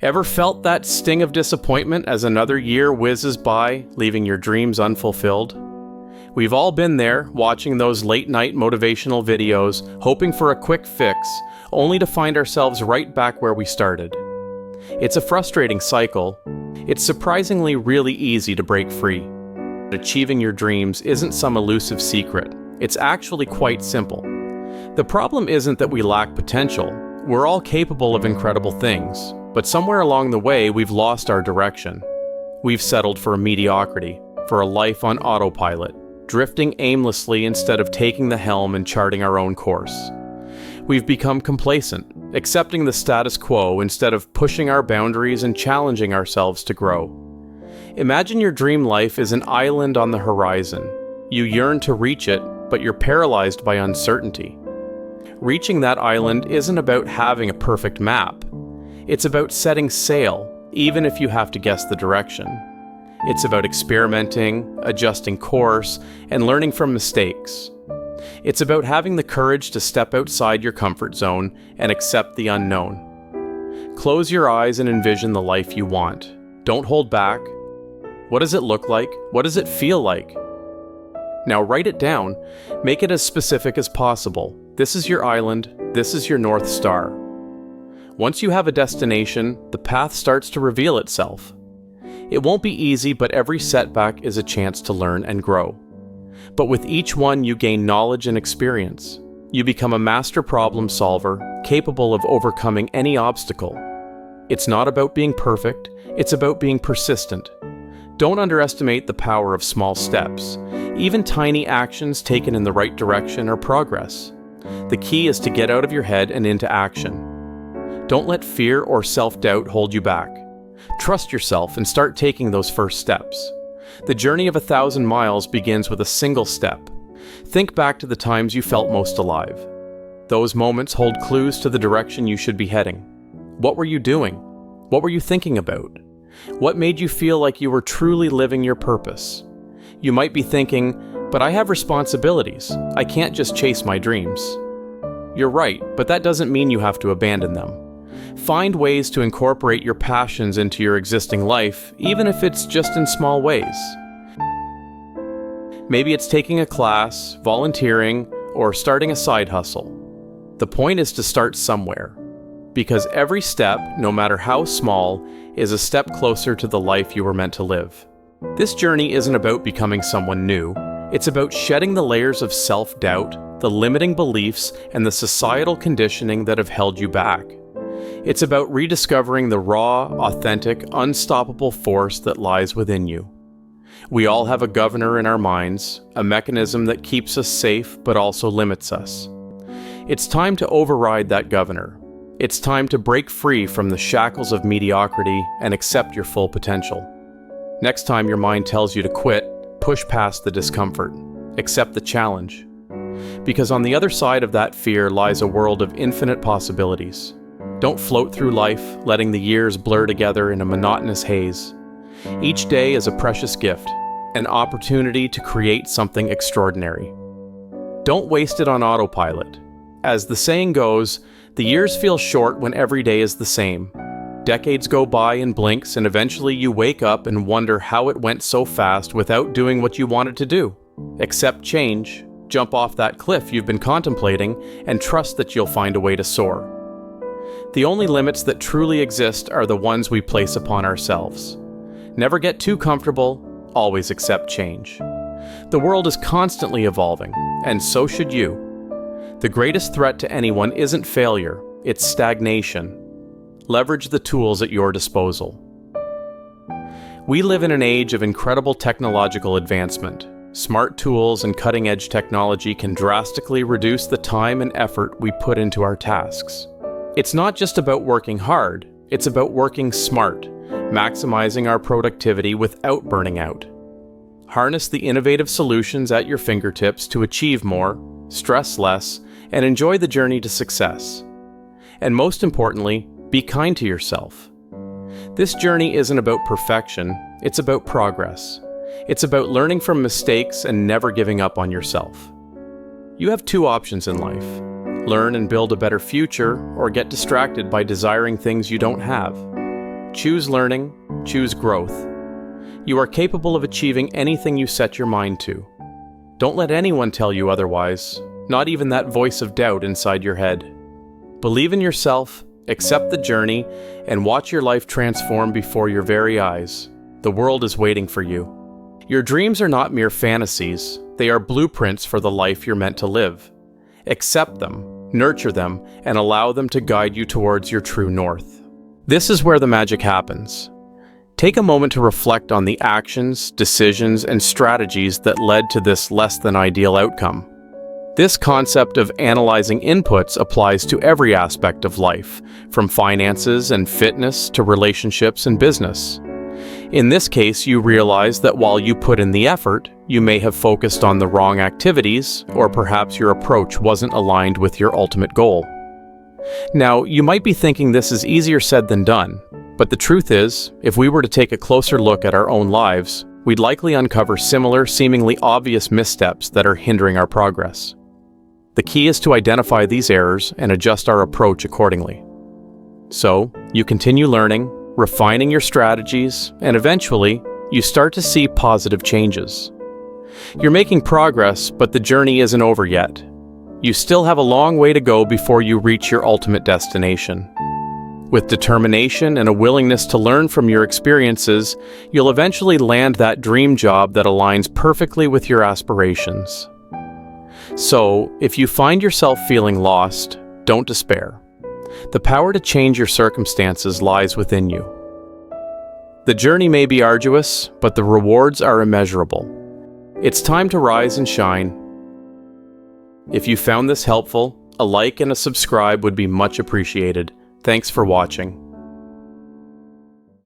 Ever felt that sting of disappointment as another year whizzes by, leaving your dreams unfulfilled? We've all been there, watching those late-night motivational videos, hoping for a quick fix, only to find ourselves right back where we started. It's a frustrating cycle. It's surprisingly really easy to break free. Achieving your dreams isn't some elusive secret. It's actually quite simple. The problem isn't that we lack potential. We're all capable of incredible things, but somewhere along the way we've lost our direction. We've settled for mediocrity, for a life on autopilot, drifting aimlessly instead of taking the helm and charting our own course. We've become complacent, accepting the status quo instead of pushing our boundaries and challenging ourselves to grow. Imagine your dream life is an island on the horizon. You yearn to reach it, but you're paralyzed by uncertainty. Reaching that island isn't about having a perfect map. It's about setting sail, even if you have to guess the direction. It's about experimenting, adjusting course, and learning from mistakes. It's about having the courage to step outside your comfort zone and accept the unknown. Close your eyes and envision the life you want. Don't hold back. What does it look like? What does it feel like? Now write it down. Make it as specific as possible. This is your island. This is your North Star. Once you have a destination, the path starts to reveal itself. It won't be easy, but every setback is a chance to learn and grow. But with each one, you gain knowledge and experience. You become a master problem solver, capable of overcoming any obstacle. It's not about being perfect, it's about being persistent. Don't underestimate the power of small steps. Even tiny actions taken in the right direction are progress. The key is to get out of your head and into action. Don't let fear or self-doubt hold you back. Trust yourself and start taking those first steps. The journey of 1,000 miles begins with a single step. Think back to the times you felt most alive. Those moments hold clues to the direction you should be heading. What were you doing? What were you thinking about? What made you feel like you were truly living your purpose? You might be thinking, but I have responsibilities. I can't just chase my dreams. You're right, but that doesn't mean you have to abandon them. Find ways to incorporate your passions into your existing life, even if it's just in small ways. Maybe it's taking a class, volunteering, or starting a side hustle. The point is to start somewhere, because every step, no matter how small, is a step closer to the life you were meant to live. This journey isn't about becoming someone new. It's about shedding the layers of self-doubt, the limiting beliefs, and the societal conditioning that have held you back. It's about rediscovering the raw, authentic, unstoppable force that lies within you. We all have a governor in our minds, a mechanism that keeps us safe but also limits us. It's time to override that governor. It's time to break free from the shackles of mediocrity and accept your full potential. Next time your mind tells you to quit, push past the discomfort. Accept the challenge. Because on the other side of that fear lies a world of infinite possibilities. Don't float through life, letting the years blur together in a monotonous haze. Each day is a precious gift, an opportunity to create something extraordinary. Don't waste it on autopilot. As the saying goes, the years feel short when every day is the same. Decades go by in blinks, and eventually you wake up and wonder how it went so fast without doing what you wanted to do. Accept change, jump off that cliff you've been contemplating, and trust that you'll find a way to soar. The only limits that truly exist are the ones we place upon ourselves. Never get too comfortable, always accept change. The world is constantly evolving, and so should you. The greatest threat to anyone isn't failure, it's stagnation. Leverage the tools at your disposal. We live in an age of incredible technological advancement. Smart tools and cutting-edge technology can drastically reduce the time and effort we put into our tasks. It's not just about working hard, it's about working smart, maximizing our productivity without burning out. Harness the innovative solutions at your fingertips to achieve more, stress less, and enjoy the journey to success. And most importantly, be kind to yourself. This journey isn't about perfection, it's about progress. It's about learning from mistakes and never giving up on yourself. You have two options in life: learn and build a better future, or get distracted by desiring things you don't have. Choose learning, choose growth. You are capable of achieving anything you set your mind to. Don't let anyone tell you otherwise, not even that voice of doubt inside your head. Believe in yourself, accept the journey, and watch your life transform before your very eyes. The world is waiting for you. Your dreams are not mere fantasies, they are blueprints for the life you're meant to live. Accept them, nurture them, and allow them to guide you towards your true north. This is where the magic happens. Take a moment to reflect on the actions, decisions, and strategies that led to this less than ideal outcome. This concept of analyzing inputs applies to every aspect of life, from finances and fitness to relationships and business. In this case, you realize that while you put in the effort, you may have focused on the wrong activities, or perhaps your approach wasn't aligned with your ultimate goal. Now, you might be thinking this is easier said than done, but the truth is, if we were to take a closer look at our own lives, we'd likely uncover similar, seemingly obvious missteps that are hindering our progress. The key is to identify these errors and adjust our approach accordingly. So, you continue learning, refining your strategies, and eventually, you start to see positive changes. You're making progress, but the journey isn't over yet. You still have a long way to go before you reach your ultimate destination. With determination and a willingness to learn from your experiences, you'll eventually land that dream job that aligns perfectly with your aspirations. So, if you find yourself feeling lost, don't despair. The power to change your circumstances lies within you. The journey may be arduous, but the rewards are immeasurable. It's time to rise and shine. If you found this helpful, a like and a subscribe would be much appreciated. Thanks for watching.